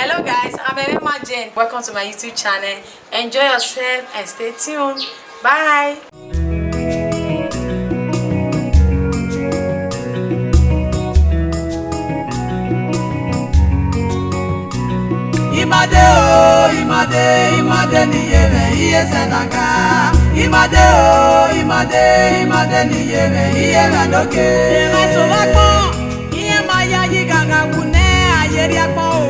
Hello guys, I'm Ehimwenma. Welcome to my YouTube channel. Enjoy yourself and stay tuned. Bye. Imade-Niyemwen iyesenaka. Imade-Niyemwen iyemendoke. Eresolako, iyemaya yiganga kune ayeriakpo.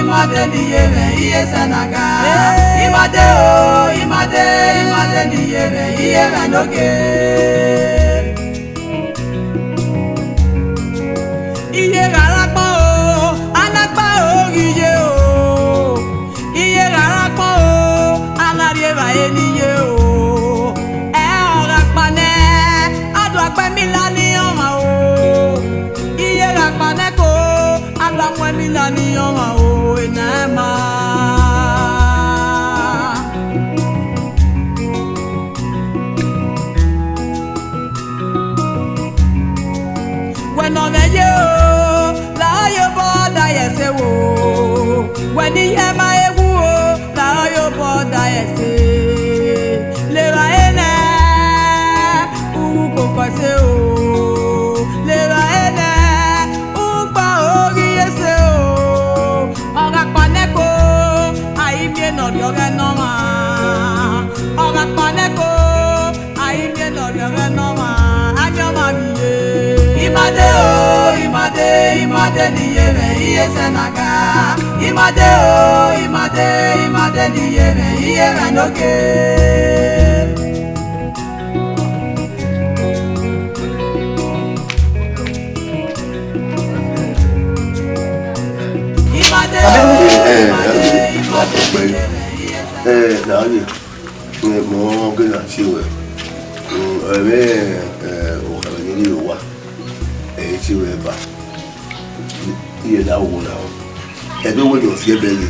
Imade-Niyemwen iyesenaka. Imade-Niyemwen iyemendoke. Iye rarapa o, alapa o iye o. Iye rarapa o, alarieva eniye o. Rapa ne, adu akpe milani oma o. Iye rapa ne ko, adu akpe milani oma o. Enema. When I'm you. When he hear my woo, now your border is Leraena, who go Leraena, Uba Ogiese, Orapaneco, I mean not your noma, Orapaneco, I mean not your noma, and your mammy. Imade-Niyemwen iyesenaka. Imade-Niyemwen iyemendoke. Iye da wo now. E do wo yo fie bele.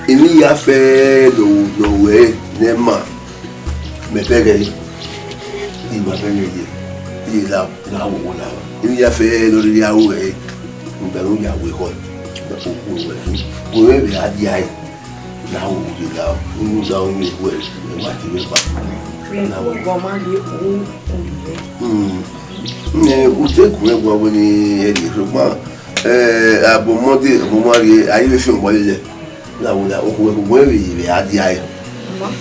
Emi ya fe do we ne ma. Me pege. Iba bele ye. Iye da na wo now. Emi ya fe do ya wo e. Nbe ro ya we ko. Da ko wo we. Wo we be adi ai. Na wo di da. Unu da o ni we. Ma ti we ba. Na wo go ma le o. O te ku e gbo ni e di so ma abomode momari ayi fi on bolile la wo la o ko we be adi ai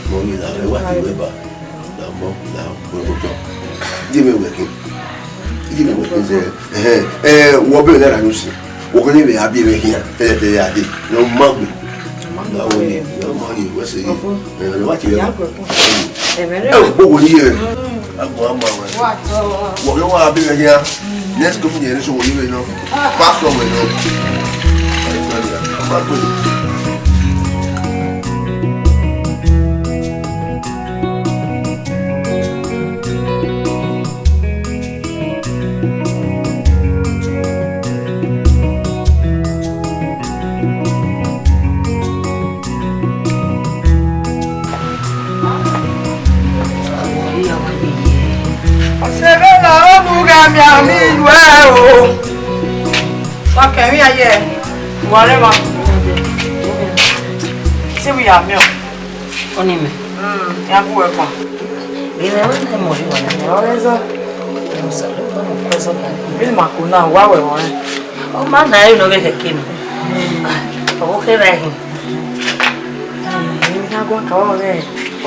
mo ni la wa ti we ba la mo la ko to di me we se wo be na nu si wo ko ni be abi me kian te adi no magbe la wo ni no mo ni we se wa ti we ba o wo ni e agbo ama wo yo wa abi me kian. Let's go for the initial way, you know. Fast away, you know. I'm not good. Okay, we are here. Whatever. See, we are milk. Only me. Yeah, we work on. We never know more. Always a Bill Macuna, why we want? Oh, man, I know where he came. Okay, right here. We are going to all day.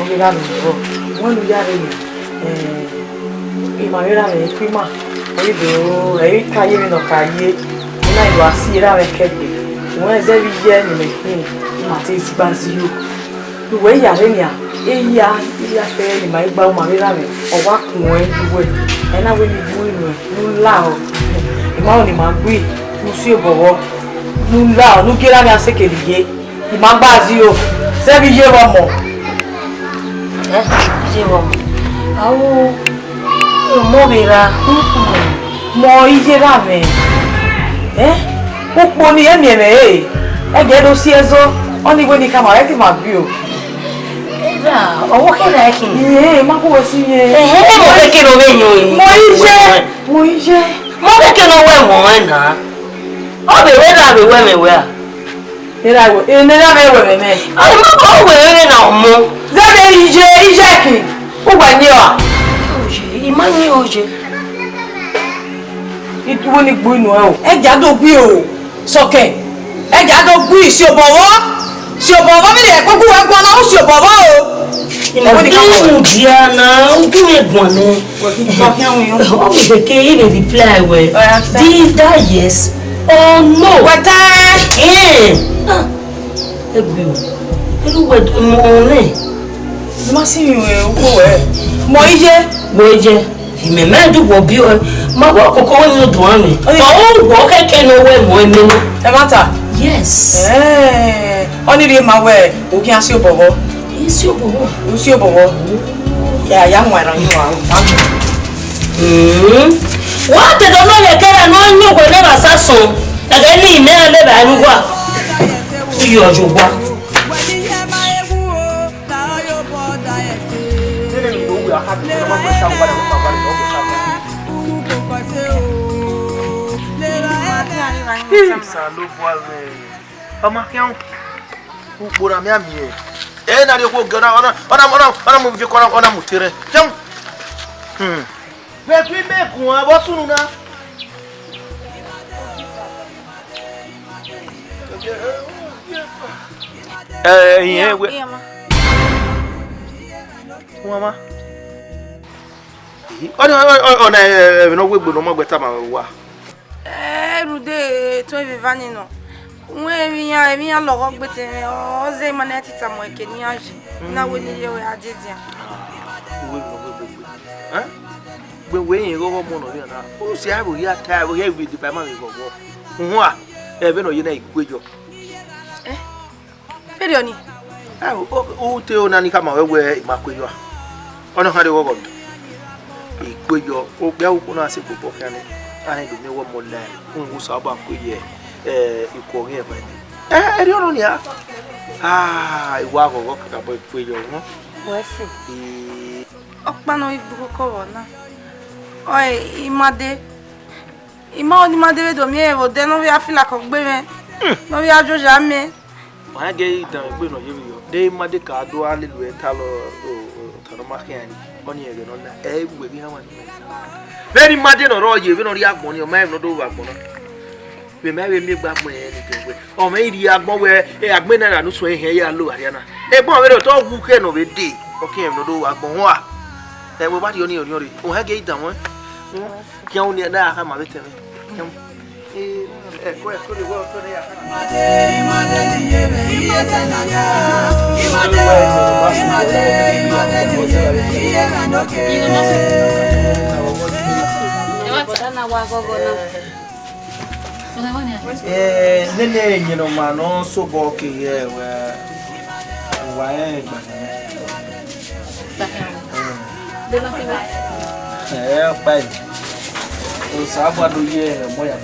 We got to go. When we are here, Imade-Niyemwen prima. We do a carrying of carrier. I was here. I kept it. When every year you make me, Matis Bansi you. The way you are in here, you are fair in my bow, Imade-Niyemwen, or walk more way. And I will be doing no loud. The morning, my breed, Monsieur Bobo, no loud, no get out and second gate. The man bars you. 7 years or more. Oh, Mobira, more easy ramen. Who pony and me? I get to see us only when you come out of my view. Oh, what can I do? Yeah, my boy, see, hey, what can I do? ije. Mo be ke no we mo na. O be we da be we me we a. Era wo, e ne da me me. Ai mo ko we na mo. Za be ije ki. O gba ni o. Oje, imani oje. Ituwo ni gbo inu e o. E ja do gbi o. Soke. E ja do gbi si obowo. Si obowo mi le ko gbo egbo na o si obowo o. Imo dia na, o que me gbon ni. O be ke e dey reply we. Did that yes or no? Wata. Ebi o. Elu we mo ni. Ma si mi we o we. Mo ije. Mo ije. Ime me du bo bi o. Ma bo kokko we no dun ami. O wo keke no we mo emi no. E mata. Yes. Oni ri ma we o ki asi obowo. Isi obowo. Usi obowo. Ya mo ran yo a. Wa te do no ye kera no nyu ko ne ba sasun. E ga ni me le ba nu kwa. Ti ojo gba. Na de ko gana ona mu fi kona ona mutere jam be tu me ku abo sunu na yen we mama ona no we gbo no mo gbeta ma wa rude to vivani no. Emi ya logo gbete o ze ma na tita mo ekeni aje na we ni ye we ajedia we yin go mo no na o si abo ya ta abo ya bi di pa ma mi go hu a e be no ye na ikwejo period ni o te o na ni kama we ma kwejo ona ha de wo go ikwejo o gbe awu na se popo kan ni ai do mi wo mo le ngu sa ba kweje iko ge ba eri ono ni a iwa gogo ka bo kwejo no wesi opa no ibuko ko na oi imade we do mi e wo de no we afila ko gbe me no we ajoja me ma ge dan gbe no ye yo de imade ka do alelu e ta lo tano ma kian oni e no na e gbe bi ha wa ni very imade no ro ye bi no ri agbon ni o ma no do wa agbon no we me gba mo e ni tewe o me ri agbon we agbe na no so ehe ya lo ariana e gbon we to wu ke no we de o ke no do agbon ho a e we ba di oni ori o ha ge idan won ki on ni na ha ma be teme ko le wo to ne ya nene nyino ma no so bo ke ye wa e gba pa o sa gba do ye mo ya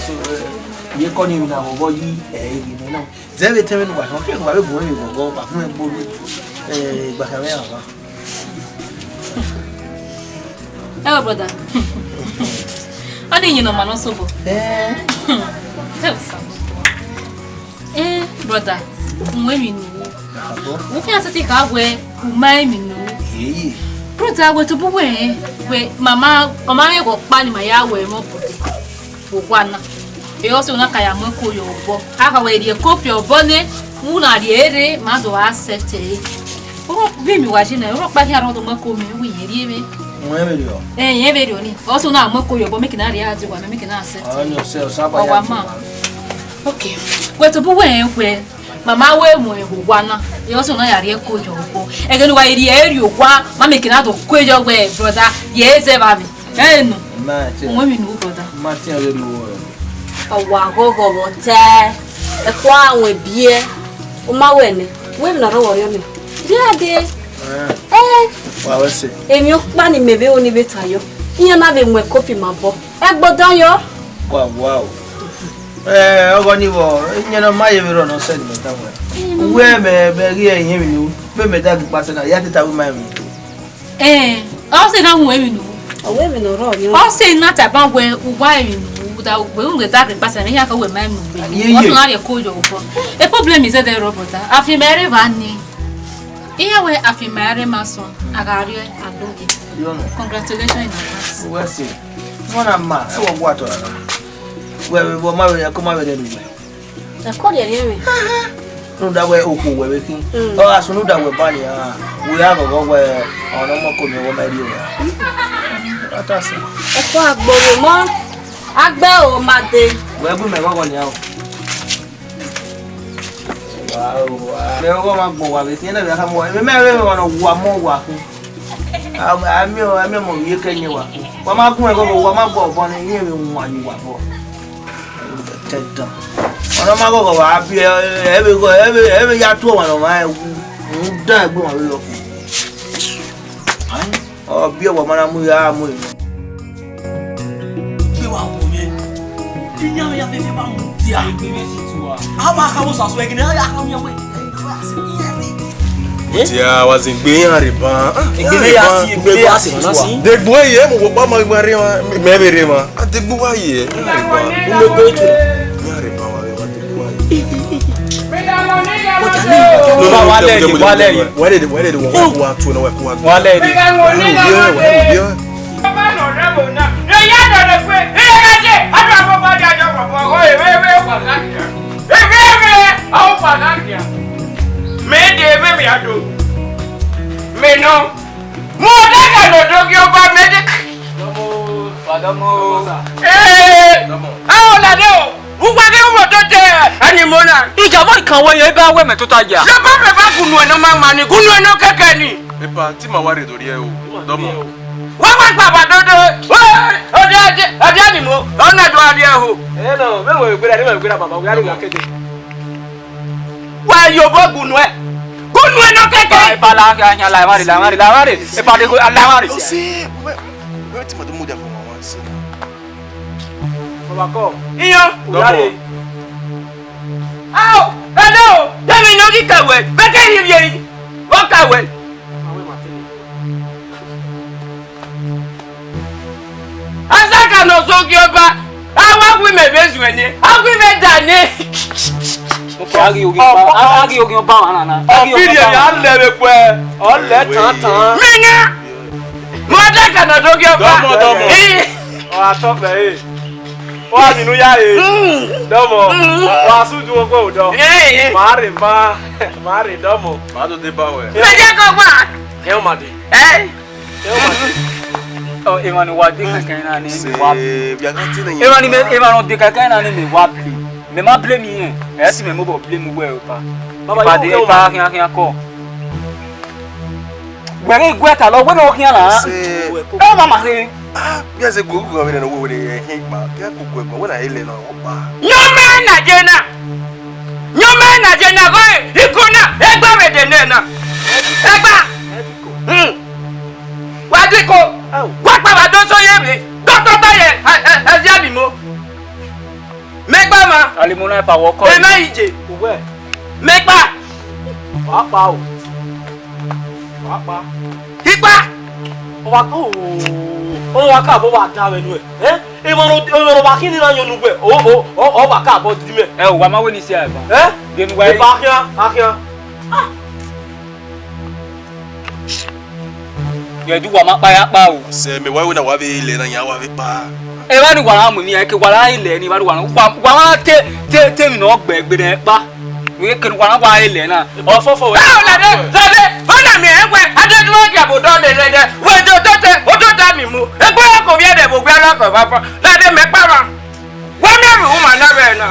so ye ko ni na bo yi ni na zebe teme no ba so ke ba be bo ni bo ba fun e bo gba ka me aba hello brother ani nyino ma no so bo brother, mwe Ufi asati ka we umai minu. Brother we to buwe we mama ye go pa ni ma ya we mo pode. Bokwana. E also na kaya mo ko yo bo. Aka we die kofi obo ne, mu na die ere ma do accept e. O bi mi wa jina, o pa ki aron do mo ko mi we yeri me. Mwe me yo. Ye be do ni. Also na mo ko yo bo make na ria ati wa make na accept. Ah no se o saba ya. Okay. We to buwe we mama we mo ehugwana e also na yare kojo ko e genu wa iri eri ogwa ma make na to kojo we brother ye ze ba mi enu ma che mo mi nu brother ma ti ere lu owa gogo bo te e kwa anwe bie o ma we ni we na ro wori mi dia de wa we se emi o pa ni mebe oni betayo iyan na be mwe kofi ma bo e gbodan yo wow ogo ni wo nyeno ma ye biro no se ni meta we me be ri eyin mi nu be me da gba se na ya tita we ma mi o se na mu emi nu Owe mi no ro nyo. O say na ta ban we why you da we un get that pass na here ka we mai mu be. What na dey call you for. The problem is that the robot afi mere vani. Iya we afi mere maso agari adogi. Congratulations in advance. We see. Mona ma, e wo gwa to na. We ma we ko ma we dey do. Da ko dey yemi. No da we oku we kin. O aso no da we ba ni ah. We have go we ono mo ko mi wo ma ri o. Atasi. E ko agboro mo. Agbe o made. We bu me go ni a o. Wow. Me go ma gbo wa be tin na be ha mo. Me we wono wa mo wa kun. Ami mo ye kenye wa. Wa ma gun e go wa ma gbo bo ni yin mi nwa ni wa bo. Tedda. Ona ma go wa bi e ya to wa no ma e da egbo wa lo fu. O bi wa ma na mu ya mu. Ki wa wo me. Ti nya ya fe ba mu dia. Ama ka wo so so e gina ya ka mu ya we. Tia wazingbe yan riba. Igbe ya si igbe ya si na si. Degbo ye mo pa ma gbare ma me bere ma. Degbo wa ye. U me go itu. Yan riba wa degbo wa ye. No ba wale. Wale de wa tu na wa ku wa. Wale de. Baba no rebo na. No ya do le pe. E ga je. Adu abo ba dia jo ko. We kwa na dia. Au pa na dia. Me de me mi ado. Me no. Mo de ka no do ki o ba me de. Domo, padamo. Ah la de o. Ugba de wo to te ani mo na. Ijabo kan wo ye ba we me to ta ja. Se ba me ba kunu eno ma ma ni. Kunu eno keke ni. Epa ti ma wa re dori e o. Domo. Wa ma pa ba dodo. Ode ani mo. Ona do ade ho. No, me wo gbera baba, we ari ga kede. Wa yo bo kunu e. Kunu eno keke. Pa la ka nya la mari. E pa de ko la mari. Si. We ti ma do mu dia ko wa si. Baba ko. Iyo. Domo. Au! Hello! Demi no ki kawe. Beke ni ye. Wo kawe. Asaka no so ki oba. Awa gwi me bezu eni. Agwi me dani. Agi ogi oba wa na. Ofiri ya lebe pe. O le tan. Menya. Mo adaka no so ki oba. Domo. O atope e. Wa ninu ya e. Domo. Wa suju o ko do. Mari domo. Ma do de ba we. Meje ko gba. E o made. Oh, Emanu wa de kankan na ni wa. Bia kan ti na yin. Emanu de kankan na ni me wa play. Me ma play mi yen. E si me mo bo play mu we o pa. Baba de pa kian ko. Gbere igweta lo we no kian la. E mama re. Ah, bia se gugu ga we na wo de hin ma. Ke ku gwe we na ile no o pa. Nyoma na jena go ikuna egba me de na. Egba. Wa diko. Wa pa wa do so ye mi. Do ye. E ja mi mo. Megba ma. Alimuna pa wo ko. E ma ije. We. Megba. Wa pa o. Wa pa. Ipa. Wa ko. O wa ka bo wa da we nu e. Emanu ba kini na yonu gbe. O wa ka bo di me. E o wa ma we ni si ai ba. De nu wa. E pa akia. Ye du wa ma pa ya pa o. Se me wa we na wa be ile na ya wa be pa. E wa ni wara mu ni e ke wara ile ni wa ni wa te mi no gbe ne pa. We ke wara wa ile na. O fofo we. La de. Ona mi egbe adedu oja bo do de. We do tote, o do da mi mu. Egbe ko bi ede bo gbe ala ko ba fa. La de me pa ma. Wa me ru ma na be na.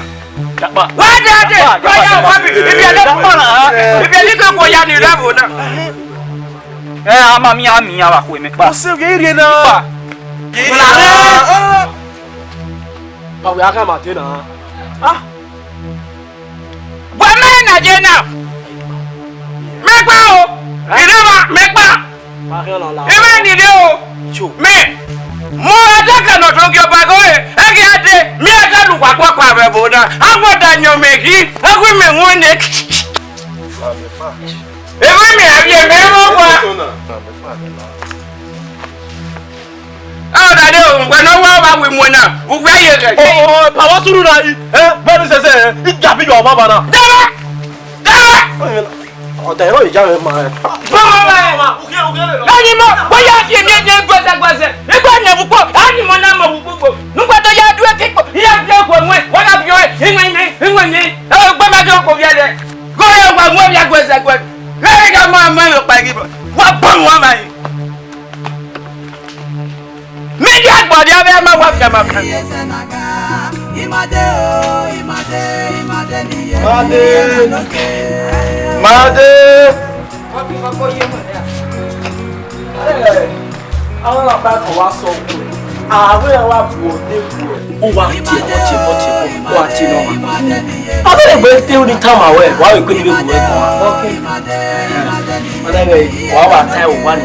Wa de. Wa ya wa bi bi ele ko na. Bi ele ko ya ni ra bo na. Ama mi ya wa ko me pa. O se ge ire na. Ba we aka ma te na. Wa me na je na. Me pa o. Ire ma me pa. Ma ke la la. E me ni de o. Me. Mo adaka no to gyo ba go e. E ge ade mi aka lu kwa kwa be bo na. Agbo da nyo me gi. Agbo me won ne. E ma mi abi e me mo kwa. Ah, that day when no one we wanna. Who were you? Oh, power suru na very say it gabi your mama na. Oh, they know you just my. Ani mo, why you dey gbaza. E gba nya buko, ani mo na mo buko. Nugba to ya du ekiko, ya bi ko nwe, wala bi o, hinwe. E gba ma jo ko bi ade. Go ya gba mo ya gbaza. Le ga ma yo pa gi. Wa bon wa mai. Media gbodi abe ma wa fi ma kan. Made. Àwọn ọba kan wá sọ pé ààrẹ wa bù ó dé bù ó. Ó wá tiẹ̀ ó wá tiẹ̀ náà. Abẹ́rẹ́ ìgbẹ́ tí ó ní táwọn àwẹ̀ wà á ìpín níbi ìwé kan. Wọ́n dẹ́gbẹ̀ wà á wà táyà wà ní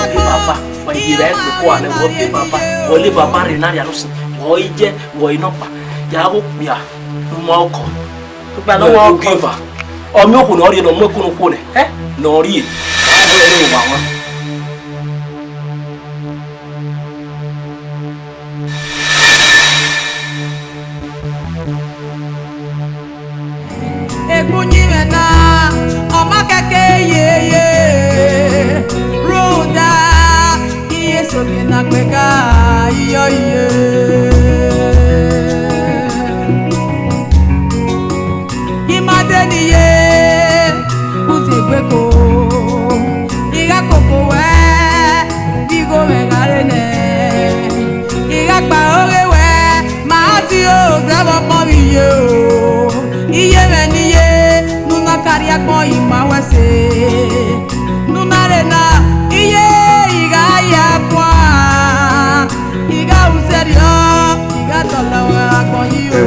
ìdí bàbá. Wọ́n ìdí rẹ̀ pé kó àlẹ́ wọ́n bí bàbá. Wọ́n lé bàbá rẹ̀ náà yà lọ́sìn. Wọ́n yí jẹ́ wọ́n iná pa. Yàrá ó pè à mọ́ ọkọ̀. Gbà lọ́wọ́ ọkọ̀. Ọmọ òkú náà rí ẹ̀ náà mú ẹkún kú rẹ̀. Náà rí ẹ̀. Wọ́n ní ìwà wọn. Ehimwenma, ọmọ kẹ̀kẹ́ yeye, ruda, iye soke na kweka iyo iye. Imade-Niyemwen, uze kweko, iga koko we, bigo we garene, iga pa ore we, maati o zebo mobiye o, Ehimwenma. Karia ko ima wase nunarena iye iga ya kwa iga userio iga tolawa ko iyo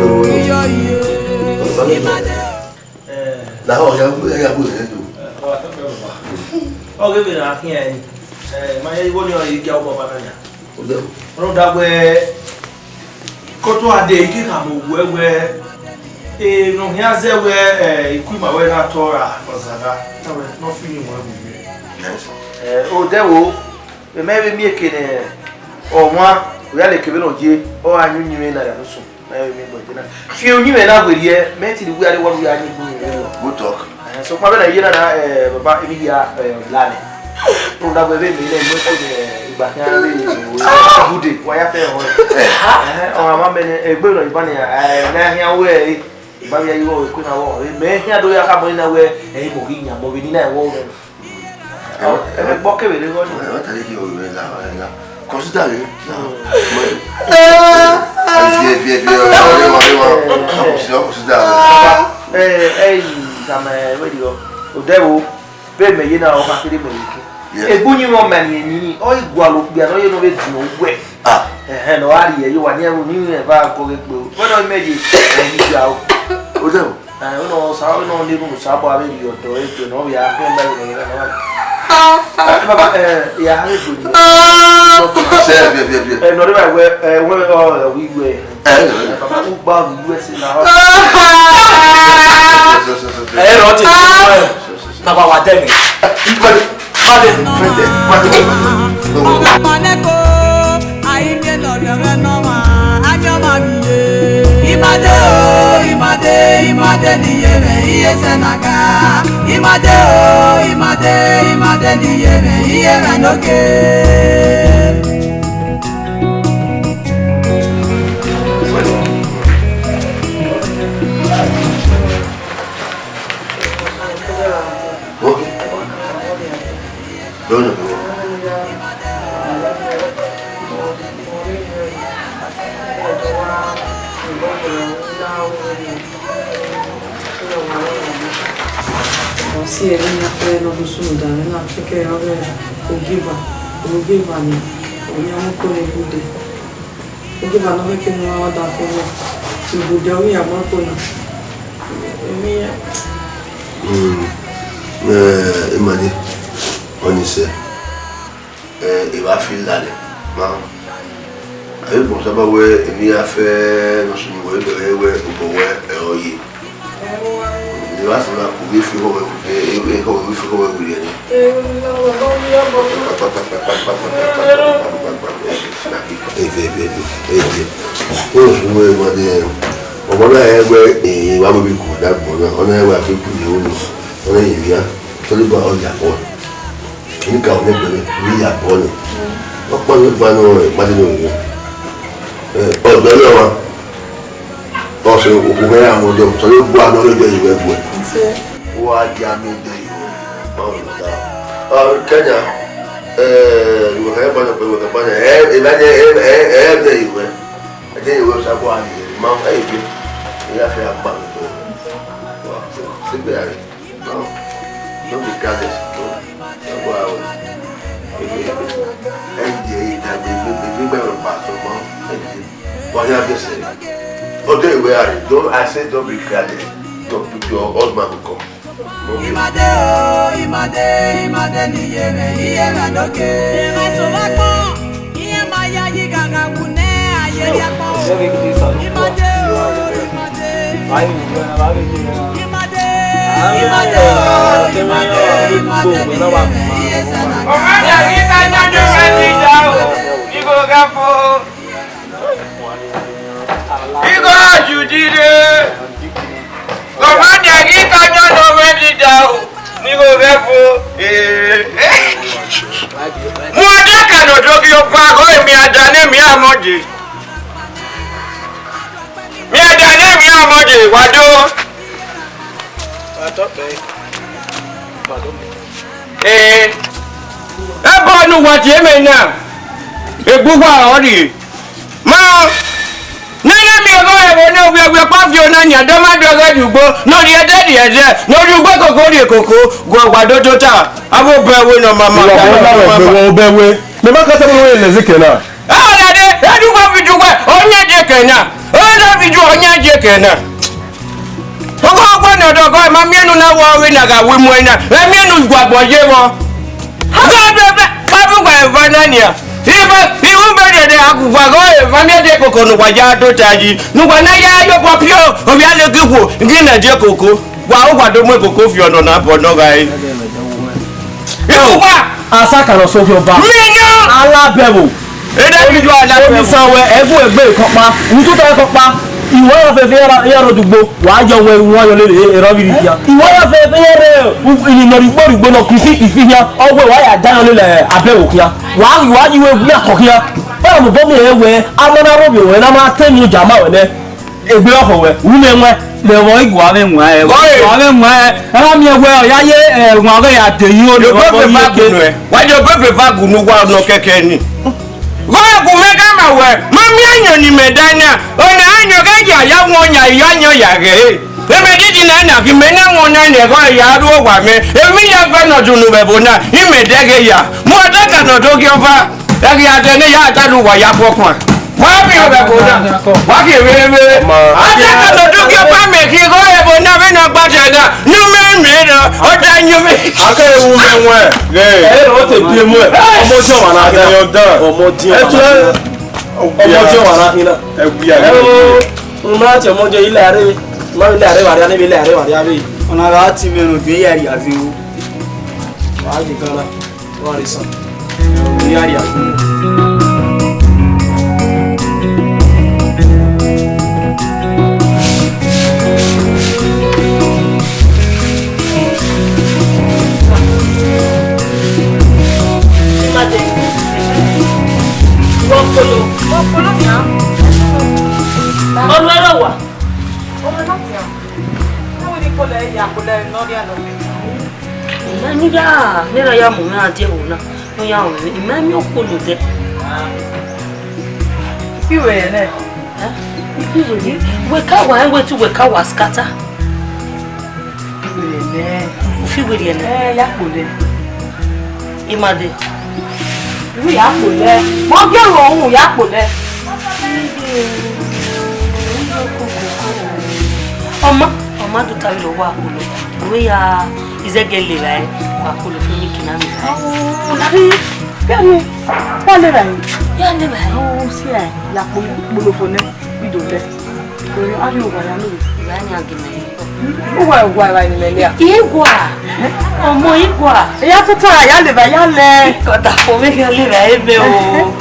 la ho ya bu do o ge be na kin e ma ye wo ni o yi ja o baba na ya o de ro da gbe ko to ade ki ka mo wewe no here ze we ikuma we na tora ozada tawe no feel mo bi o de wo e me be mi ekene o nwa we ale kebe no je o anyu nyime na ya so na me bo je na fi onyime na gwerie me ti wi ale wo wi anyu go talk so kwa be na yina na baba emi ya lane o da gbe be mi le mo ko de igba kan re o bude wa ya fe ho o ma me egbe no iba na hia we Babi ayi wo ko na wo me hia do ya ka mo na we mo gi nya mo bi ni na wo re e gbo ke be le go ni o ta le ki o we la consider le bien consider kama we di o de wo be me yi na o ka kiri me yi ebunyi mo ma ni o igwa lo bia no ye no be di no we no ari ye yo wa ni e ni e ba ko ge pe o no me di ni ja o o de o no sa no ni ko sa ba be yo to e to no ya ko ba ni na baba ya ha bu ni se bien no re ba we we baba u ba US na ho ro ti na ba wa temi Imade-Niyemwen, iye senaka. Imade-Niyemwen, iye menoke. Si elle n'a fait le dessous d'un an, fait qu'elle avait au Giva ni, on y a mon collègue Boudé. Au Giva n'a fait que nous avons d'affaires. Si vous devez y avoir pour nous. Imade, on essaie. Il va filer d'aller. Avec pour ça, il a fait dans ce niveau de il va se faire pour lui faire ọmọdé ẹgbẹ́ ìwà bíbí kò dàgbọ́ náà ọ̀nà ẹgbẹ́ àfikún ìyẹ̀wò ni ọ̀nà ìrìà tọ́lúbà ọjà pọ̀ nígbà ọ̀nẹ́gbẹ̀rẹ̀ ní ìyàpọ̀ ni wọ́n pọ̀ ní ìpanu ìpàdé ní òun ọ̀dọ́ náà wà ọ̀sẹ̀ òkú mẹ́rin àwọn ọjọ́ tọ́lú bọ́ àná lọ́jọ́ ìwé ẹ̀bù ẹ̀ wọ́n á di àmì ìdẹ ìwé báwọn ló dá Kenya ìwé kan yẹn pọ̀ ìwé kan pọ̀ ẹ̀ẹ́dẹ̀ ìwé sábọ̀ àyè máa ń fẹ́ ìgbé ìyá fẹ́ apá mi tó wà síbẹ̀ àrè ló bí kálẹ̀ tó sábọ̀ àwọ̀ ẹ̀jẹ̀ ìdàgbé gbígbẹ̀rún pàtó mọ́ ẹ̀jẹ̀ wáyà bẹ̀sẹ̀ ọjọ́ ìwé àrè tó àṣẹ tó bí kálẹ̀ tó pípẹ́ ọ̀gbọ̀n kọ̀. Imade o, Imade-Niyemwen, Iyemwen lókè. Ìrìn sọ̀rọ̀ gbọ́n, ìyẹn máa yá yí gàgà kù ní ayé yẹpọ̀. Imade o, Imade. Imade o, Imade-Niyemwen, Iyemwen. Ọ̀gá yìí ká jáde rẹ̀ ti jà o, ìgò gàfo. Ìgò àjùdíde. Ọ̀gá yìí ká jáde rẹ̀ ti jà o, ìgò gàfo. Mo ọdẹ kàdọ̀ tó kí o pa àgọ́ èmi àdáni mi àmọ́jì. Mi àdáni mi àmọ́jì wàdó. Ẹ bọ́ ọdún wàtí èmi náà. Egbúgbà ọ̀rì. Máa nínú mi ọgọ́ ẹ̀rọ náà wíwẹ́ pàfí ọ̀nà ní àdọ́mádọ́gẹ́ dùgbò lórí ẹ̀dẹ́dì ẹ̀dẹ́ lórí ugbó kòkó rí èkòkó gbọ̀gbàdó tó tà abóbẹ̀wé náà màmá. Ọbẹ̀wé mẹ́fà kásẹ̀ mọ́ ilẹ̀ sí kẹ̀ náà. Ọ̀dàdé ẹ̀dúgbò fi dùgbò ọ̀nyẹ́jẹ̀ kẹ̀ náà ọ̀dà fi ju ọ̀nyẹ́jẹ̀ kẹ̀ náà. Ọgọ́ ọgbọ́n náà dọ̀gọ́ ẹ̀ máa miẹ́nu náà wọ orí nàgà wí mu ẹ̀ náà ẹ̀ miẹ́nu gbàgbọ́ yé wọn. Ibu bere de akufa go e famia de koko no waja do taji no gwa na ya yo popio o bi ale gifu ngi na je koko wa o gwa do mo koko fi ono na bo no ga yi ibu kwa Asaka lo so jo ba minyo ala bewo e da bi jo ala bewo mi sanwe ebu egbe ikopa ni to ta ikopa ìwọ ya fefe ya rodugbo wa jo we won yo le ero bi dia ìwọ ya fefe ya re ni mori gbo no kisi ifiya ogwe wa ya dan le abewo kia wa yi we wi akokia ba mo bo mi ewe amona robi we na ma temi jama we ne egbe oho we wu me nwe le wo igwa we nwa e wa we nwa ara mi ewe o ya ye nwa ga ya de yi o le bo yi ke wa jo pepe fa gunu wa no keke ni Goya kumeka mawe, mami anyo ni medana, ona anyo gaja ya wonya yanyo yage. Emedidi na na kimena wona ne go ya ru wa me. Emi ya fa no dunu bebona, imedege ya. Mo adaka no do ki ofa. Dagi ya de ne ya ta lu wa ya pokun. Wa mi o bebona. Wa ki wewe. Adaka no do ki ofa me ki go ebona be na gba na. Nu me no, o da nyu me. aka ewu me nwe eh o te bi mu ọmọ jo wa na ke yo dan ọmọ din ọmọ jo wa na ina e wi ya o ma che mo je ile are ma ile are wa ya ni ile are wa ya be ona ga ti me no de ya ri afi o wa ji kana wa ri san ya ri afi Ọpọlọ ni a. Ọlọ́rọ̀ wà. Ọmọ náà ti hàn. Táwọn ní kọlẹ̀ ẹ̀yà kọlẹ̀ lọ́rí àná. Ìmọ̀ ya mẹ́ra ya mọ̀ náà díẹ̀ wò náà. Ó yà wọ̀ mí. Ìmọ̀ mi ò kó lò dẹ́. Ìwé yẹn náà. Ìwé ni wẹ̀ká wà ẹ̀ wẹ̀tú wẹ̀ká wà skata. Ìwé yẹn náà. Òfin ìwé yẹn náà. Ẹ yà kọlẹ̀. Imade. Ìwé yà kọlẹ̀. Mo gbèrò ohun yà kọlẹ̀. Ọmọ àdúta lọ wá àkọlọ. Ìwé ya ìzẹ́gẹ̀lẹ̀ rà ẹ́ wà àkọlọ fún mi kìnnà mi. Nàbí bẹ́ẹ̀ni wọ́n lè rà yín. Yá lè rà ẹ́. Ó sí ẹ̀ làpò gbolofo ní ìdò lẹ̀. Torí á ní òwò àyà lórí. Ìwé á ní àgìnà yìí. Ó wà ìwà ìwà ìnìlẹ̀ lẹ́yà. Ìgwà. Ọmọ ìgwà. Ìyá tó tọ̀ àyà lè rà yá lẹ̀. Kọ̀dà fún mi kí lè rà ẹ́ bẹ́ o.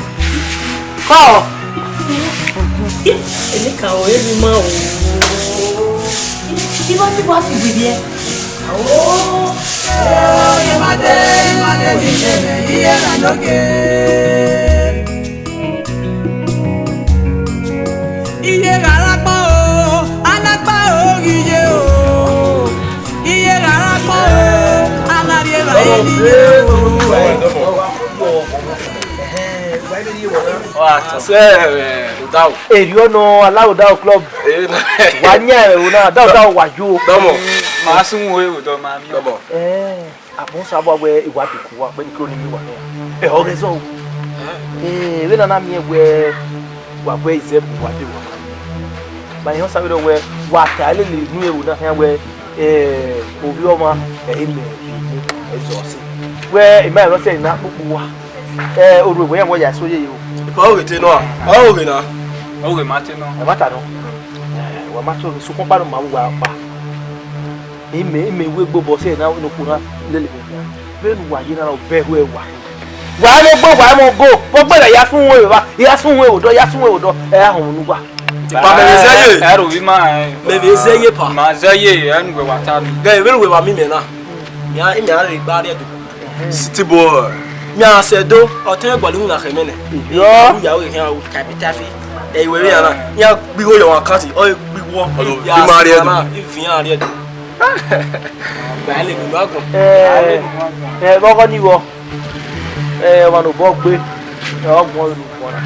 Ko. Ele ka o e mi ma o. Ti ba fi bibi e. Oh. Imade Niyemwen iye na loke. Iye rarapa o, alapa o iye o. Iye rarapa o, alarie ba iye o. Èrìó no aláwòdáwò club. Wà ní ẹ̀rọ náà dáwòdáwò wájú. Dọ́mọ̀. Màá sún wo èwò dọ́ máa mi. Dọ́mọ̀. Àbúnsábọ̀ wẹ ìwà àbùkù wa pẹ̀lú kí ó ní mi wà náà. Ọ̀rẹ́ sọ̀rọ̀. Ìwé náà mi wẹ wà wẹ ìzẹ́bù wà dé wà. Báyìí wọ́n sábẹ́ wẹ wà tà lè lè nú èwò náà wẹ òbí ọmọ Ehimwenma ẹ̀zọ̀ sí. Wẹ ìmọ̀ ẹ̀rọ tẹ̀ iná púpọ̀ wa. Oru ìwé yẹn wọ́n yà sóyè yìí o. Ìpàwọ̀ ètè náà. Ọ̀rẹ́ náà. Ọ̀rẹ́ máa tẹ̀ náà. Ẹ̀ má tà náà. Wà má tó sunkún pàdé màá wà pa. Ime we gbogbo se na no kuna lele be nu wa yina o be we wa le gbo wa mo go mo gbere ya fun we wa ya fun we odo e ahun nu wa pa me zeye ero wi ma me be zeye pa ma zeye enu we wa ta mi ga be we wa mi me na mi a re gba re do city boy mi a se do o te gbo lu na khe me ne yo ya we kan o kapitafi e we ya na ya gbi wo yo account o gbi wo ya ma re do fi an re do Bale mi magun. Boko ni wo. Wa no bo gbe. Ogbon lu wona.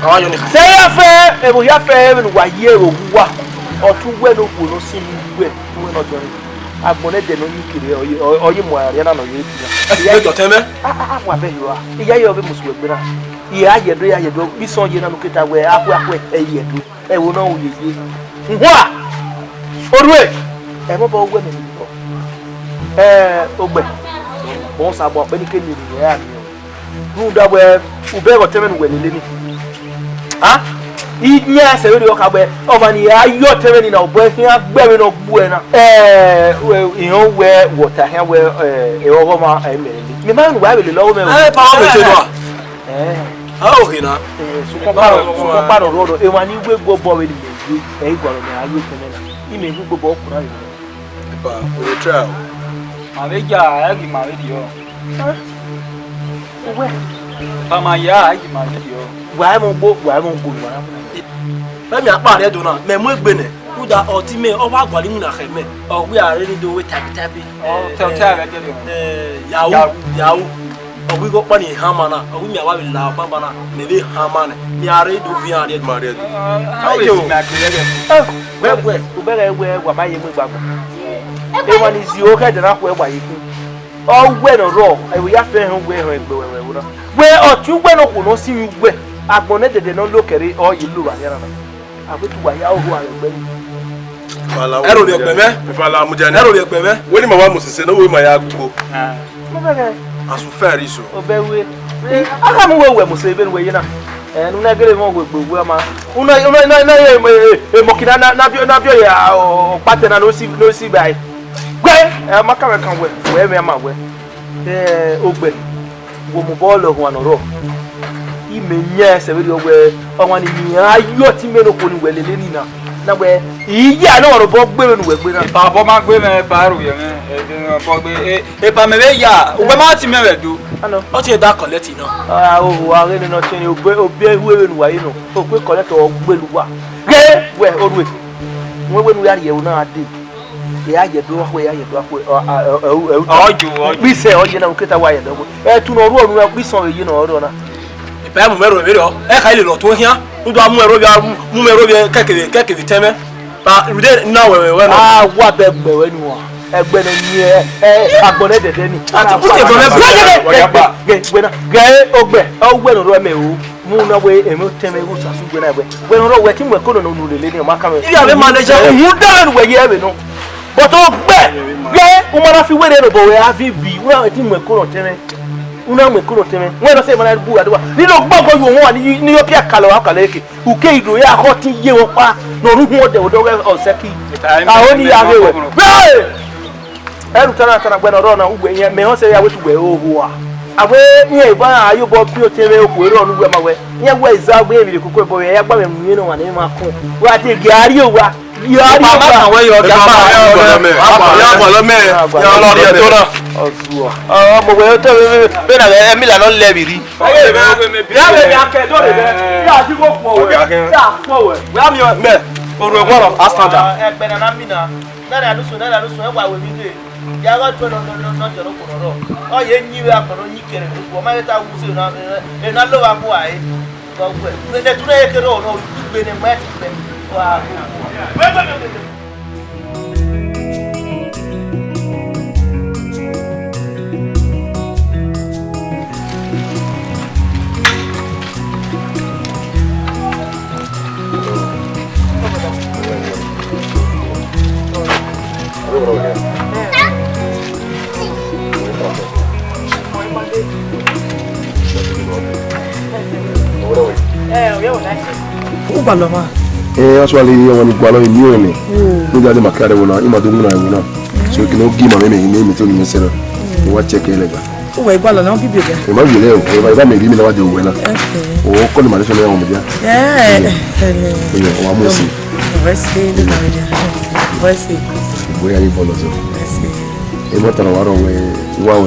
Àwọn yo ni. Se ya fe, e bo ya fe e nu wa ye owu wa. Otun we no gbo no si mi we, tu we no jori. Agbon de no ni kire oyi mo are na no ye ti. Iya jo teme. Wa be yo a. Iya yo be musu gbe na. Iya ye do bi son ye na no kita we afu e ye do. E wo na wo ye. Nhwa. Orue. E mo bo gbe mi ko. Ogbe. Bon sa bo pe ni ke ni ni ya mi. Nu da we ube go teme nu we lele ni. Ha? Inya se we o ka gbe. O ma ni ayo teme ni na obo hin agbe mi no gbu e na. Iyan we water here we e o ma e mere ni. Mi ma nu wa be le lowo me o. Pa o me te do. O ri na. Su ko paro rodo e wa ni we gbogbo we ni me. E igoro me ayo teme na. Ime ni gbogbo okura yi. Pa o try. Maveja agi mavedio. Uwe. Pama ya agi mavedio. Wa mo gbo wa. Ba mi apa re do na, me mo egbe ne. Uda oti me o wa gwali mu na kheme. O gbe are ni do we tabi. Tell re je yawo. O we go pani hama na. O mi awa bi la baba na. Me be hama na. Mi are do vi are do mare do. Ayo me akire. We ubere we wa ba ye mu gbagbo. E wani zi o ka jara ko e wa yiku. O we no ro, e we ya fe hun we ho egbe we wo. We o tu we no ko no si we. Agbon dede no lokere o ilu wa yara na. Abetu wa ya o ho agbe ni. Ero bi egbe me. Fala mu jana. Ero bi egbe me. Woni mama musese no we ma ya gbo. Mo bere. Asu fari so. O be we. Aka mu we muse be we yina. Nu na gele mo gbogbo ma. Una e mokina na bio ya o pate na no si bai. Gbe e maka we kan we me ma we. Ogbe wo mo bolo ho anoro. Imenye se we ogbe onwa ni mi ayo ti me no ko ni we lele ni na. Na we iyi ana woro bo gbe nu we gbe na. Pa bo ma gbe me pa ru ye me. Bo gbe e pa me be ya. Ogbe ma ti me we do. Ano. O ti da collect na. O wa re ni no tin obi ewe nu wa yi no. O pe collect o gbe lu wa. Ge we orue. We nu ya ye una ade. Ya ye do wa ya ye do wa Ojo. Bi se o je na nketa wa ye do. Tu no ru onu na bi so yi no ro na. Ipa mu mero mi ro. E ka ile lo to hia. Ndu amu ero bia mu mero bia keke vi teme. Ba rude na we no. Wa be gbe we nu wa. Egbe na ni agbone dede ni. Ati put e gbe we na ogbe no ro me o. Mu na we emi teme wo sasu gbe na we no ro we ti mu e ko no nu lele ni o ma ka me. Ibi ave manager hu da nu we ye we no. But ogbe o ma na fi we re bo we have bi we ti mu e ko no teme. Una mu e ko no teme. We no se ma na bu adewa. Ni lo gbogbo yo won ni yo pia kala wa kala eke. Uke ido ya ko ti ye won pa no ru hu o de we o seki. Oni ya we. Eru tana gbe no ro na ugbe yen me ho se ya wetu gbe ohu a awe nye ba ayo bo pio tebe okwere onu gwa mawe nye gwa izagbo e bi kuko bo ya gba me no wa ne ma ko wa te gari o wa yari o ba we yo ga ba ya mo lo me ya lo ri to na osuo mo we to be na emi la no le bi ri ya be ya ke do le be ya di go fo we ya fo we ya mi me oru e woro astanda e pe na mi na na lu so e wa we mi de ya ga to no joro ko ro o ye nyi we akoro nyi kere ko ma ta wu se na e na lo wa ko ai ko we ne tu ne kere o no gbe ne ma ti pe wa Ubaloma. Actually, I want to go along in you. No, I make carry one. I'm doing one. So you can give my name to me. Say, what check it later. Oh, I go along. People there. I'm not here. If I make me know what you want. Oh, call my nation home there. Yeah. Yeah. I'm missing. Where's the manager? Where's the? Where are you follow? Where's the? I'm not around where you are.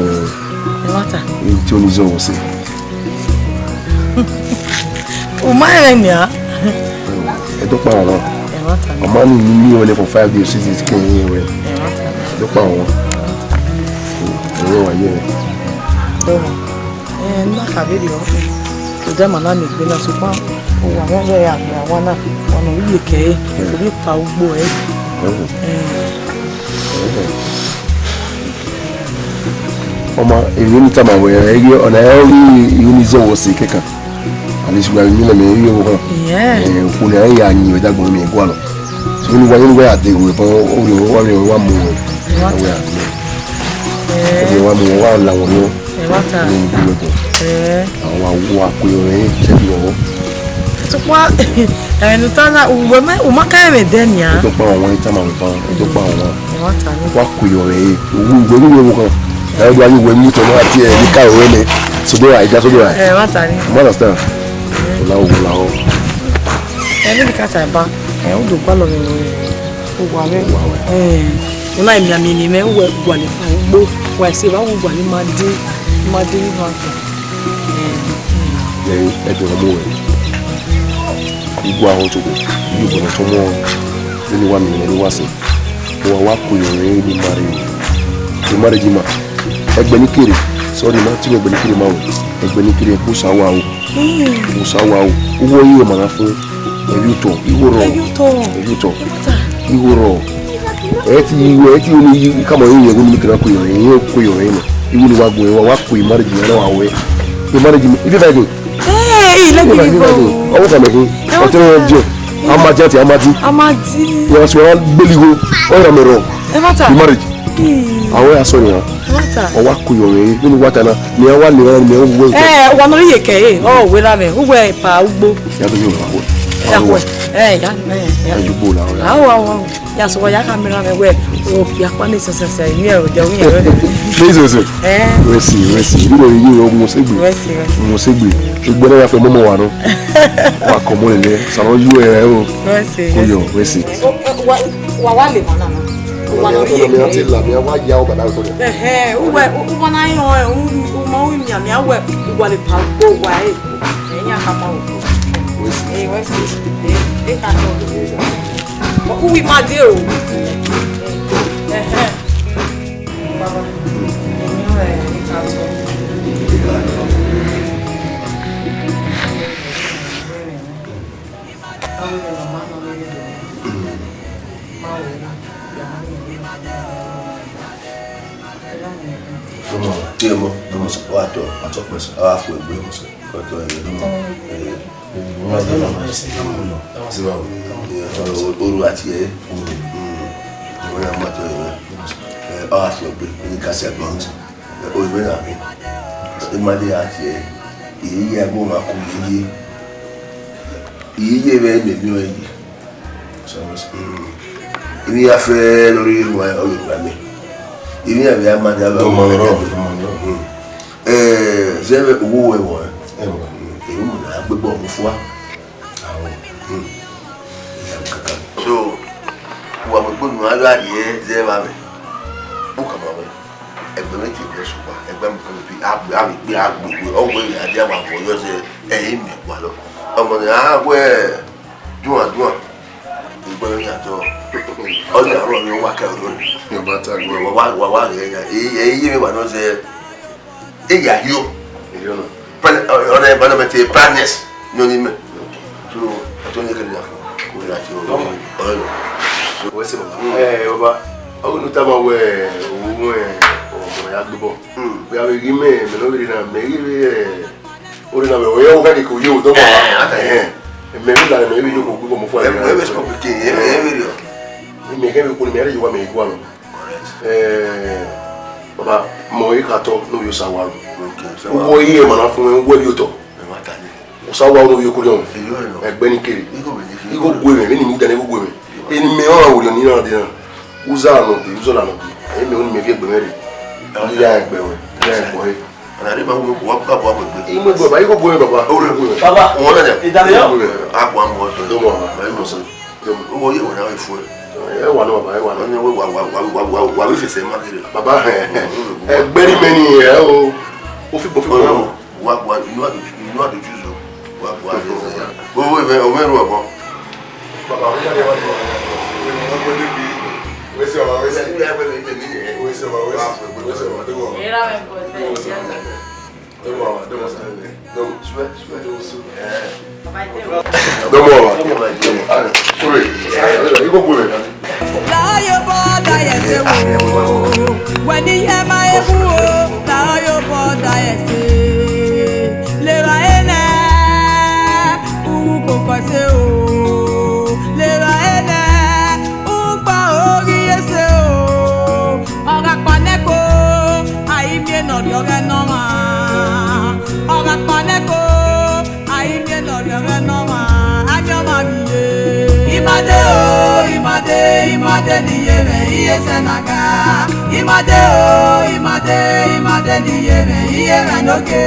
What? In Tunisia, we say. Oh, my name. I don't know. A man in New York for 5 years since he came here. I don't know. Not a video. The German army been a super. Oh, I won't wear one of you, okay? To be power boy. Oma, even time I wear on every Unizo was sick. At least we are in the yeah. Who are you that going to go? So, anyway, I think we're only one more. One more. Walk with your what? And the time that woman, Umaka, then ya. Took one time I took walk with your way. That's why you were meeting out here. You can't really. So, do I just do it? What is that? Lao. Any cat I back, I will do follow me. When I'm Yamini, men will qualify both. Why say, I will go in my day. At the moment, you go out to go. You go to more. Anyone in any was it. Who are walk with your lady married. The marriage, Egbenikiri. Sorry, not to Egbenikiri Mount. Egbenikiri Pusawa. Usawa uwo hiyo manafu eyuto igoro eti uni kama yeye nguni kira kuyo ene iwuni wagwe wakwe marriage na wawe marriage ibi bago ile bibo owo kama ko otero je amati yes we all beligo o ramero marriage awe asori ha owa kuyo ni watana ni awa ni owo wa no yeke o we la me uwe pa ugbo ya do yo ya ya ugbo la awo ya so ya camera me we o fi apa ni sese ni e o je wi e please we see you know you almost egbe mo segbe egbe na ya fe momo wa no wa ko mo le so you o we see wa wale mana na mi ati la mi wa ya o bana ko uwe na yo mo nya mi awe ugwale pa go wa enya kama o we see ka no uwi ma de o baba ni ka so Tiemo, vamos a pues a fue vemos cuánto es no ati e wona mato e a fue ni kasi advance o we na mi Imade ati e yi ya go ma ku yi be me mi o yi so ibi ya fe lórí wa o mi ibi ya be Imade zebe owó ẹ̀wọ̀ èyí mọ̀ náà gbégbọ́ ọmọ fún wa so wà mọ̀ gbónú aláàdìẹ zẹ́ẹ̀bà mi ó kà máa wẹ̀ ẹgbẹ́ méjì ìgbẹ́ ṣùgbọ́n ẹgbẹ́ mi kan bí àgbè agbègbè ọgbẹ́ ìrìn àdé àwọn àbọ̀ yọ sí ẹ̀yìn mi wà lọ ọmọ ní àwẹ̀ dùnàdùnà ìgbẹ́ mi àjọ ọdún àárọ̀ ni ó wà kẹ́ ọ̀dọ́ wà wà rẹ̀ ẹ̀yìn yé mi wà náà sẹ́ ẹ̀yà yó ọ̀nà ìbánamẹ́tẹ̀ brightness ní onímẹ̀ tó ọjọ́ ní kẹ́lẹ́ àfọ̀ kó lè àti ọ̀rọ̀ wọ́n sì bàbá ọ̀hún ní táwọn wẹ̀ òun ọmọ ya gbé bọ̀ bí a bẹ rí mẹ́rin lórí náà mẹ́rin orí náà mẹ́rin ọ̀yẹ́ wọ́n fẹ́ kò yé o tó mọ̀ wá mẹ́rin lànà mẹ́rin yóò kó gbé bọ̀ mọ́ fún àyè mi kẹ́mi kó ni mẹ́rin yìí wá mẹ́rin wá mi bàbá mọ̀ ẹ́ kàtọ́ ní oyè sàwárò wọ́n yé ẹ̀ mọ̀nà fún ẹ̀ wọ́n yóò tọ̀ sàwárò ní oyè kó lẹ́wọ̀n ẹgbẹ́ ní kéré ikú gbé mi ẹni mi dáná ikú gbé mi ẹni mi ọ̀rọ̀ àwòrán nínú ọ̀dẹ náà wúzà àná bí wúzọ̀ lànà bí ẹni mi ò ní mi fi ẹgbẹ́ mẹ́rin yíyá ẹgbẹ́ wẹ̀ yíyá ẹgbọ́ ẹ̀. àná máa ń wọ bàbá gbẹgbẹ. ìmọ̀ ẹgbẹ́ bàbá ikú gbé mi bàbá. bàbá wọn náà ìdálẹ́yà àpò àmọ́ ọ̀sán tó mọ̀ owó yẹ wọn náà fún ẹ wà náà bàbá ẹ wà náà. wà wí fèsì má kiri. bàbá ẹgbẹ́ ní mẹ́ni ẹ̀ ó fi gbòfin kọ́ náà. wà inú àdójú zo wà bọ̀ àdéhùn owó ìfẹ́ ọmọ ẹ̀rù ọ̀bọ. bàbá wọn yára wà ní ọgbẹ́ níbi wẹ́sẹ̀ ọ̀bà wẹ́sẹ̀ wẹ́sẹ̀ ọ̀bà wẹ́sẹ̀ ọ̀bà dẹ́wọ̀ láyé bọ́ọ̀dà yẹn ṣe wò wẹ̀ ní yẹn máa ń wú o láyé bọ́ọ̀dà yẹn ṣe lè ra ẹ̀ náà wúwú kò kọ́ ṣe o lè ra ẹ̀ náà ń gbọ́ orí yẹn ṣe o ọ̀rọ̀ pọ̀nẹ́kọ̀ àyíké nọ̀dọ̀ rẹ̀ náà wá ọ̀rọ̀ pọ̀nẹ́kọ̀ àyíké nọ̀dọ̀ rẹ̀ náà wá ájọ́ máa mi yé. Imade o Imade-Niyemwen iye senaga Imade o Imade-Niyemwen iye ranoke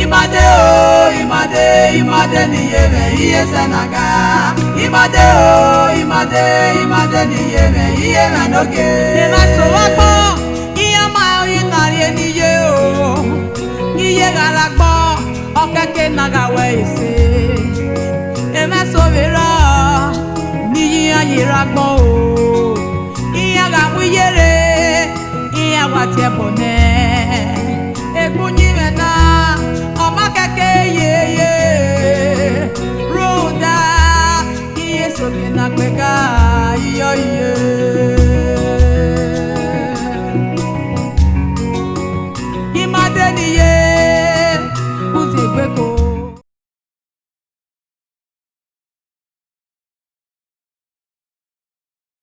Imade o Imade-Niyemwen iye senaga Imade o Imade-Niyemwen iye ranoke Emaso wagbo niye o iye galagbo okeke nagawe ise emesovira niyi ayiragbo o iya ga wiyere iya wa tie bone egunyi